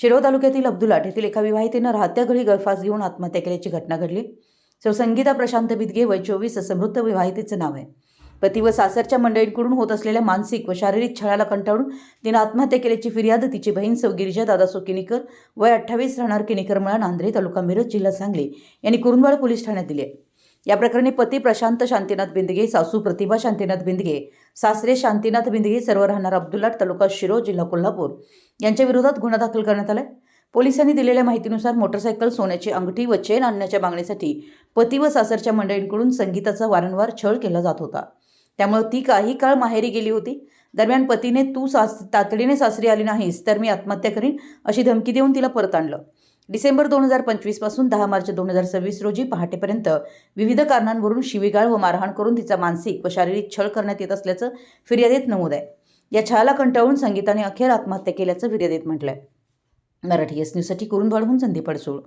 शिरोळ तालुक्यातील अब्दुलाट येथील एका विवाहितेनं राहत्या घरी गळफास घेऊन आत्महत्या केल्याची घटना घडली। संगीता प्रशांत बिदगे वय 24 असं मृत विवाहितेचं नाव आहे। पती व सासरच्या मंडळींकडून होत असलेल्या मानसिक व शारीरिक छळाला कंटाळून तिने आत्महत्या केल्याची फिर्याद तिची बहीण सौ गिरिजा दादासो किनीकर वय 28 राहणार किनीकरमळा नांद्रे तालुका मिरज जिल्हा सांगली यांनी कुरुंदवाड पोलीस ठाण्यात दिली आहे। या प्रकरणी पती प्रशांत शांतीनाथ बिंदगे, सासू प्रतिभा शांतीनाथ बिंदगे, सासरे शांतीनाथ बिंदगे सर्व राहणार अब्दुलाट तालुका शिरोळ जिल्हा कोल्हापूर यांच्या विरोधात गुन्हा दाखल करण्यात आलाय। पोलिसांनी दिलेल्या माहितीनुसार मोटरसायकल, सोन्याची अंगठी व चेन आणण्याच्या मागणीसाठी पती व सासरच्या मंडळींकडून संगीताचा वारंवार छळ केला जात होता। त्यामुळे ती काही काळ माहेरी गेली होती। दरम्यान पतीने तू तातडीने सासरी आली नाहीस तर मी आत्महत्या करीन अशी धमकी देऊन तिला परत आणलं। डिसेंबर 2025 पासून 10 मार्च 2026 रोजी पहाटेपर्यंत विविध कारणांवरून शिवीगाळ व मारहाण करून तिचा मानसिक व शारीरिक छळ करण्यात येत असल्याचं फिर्यादीत नमूद आहे। या छळाला कंटाळून संगीताने अखेर आत्महत्या केल्याचं फिर्यादीत म्हटलंय। मराठी एस न्यूजसाठी कुरुंदवाडहून संदीप अडसूळ।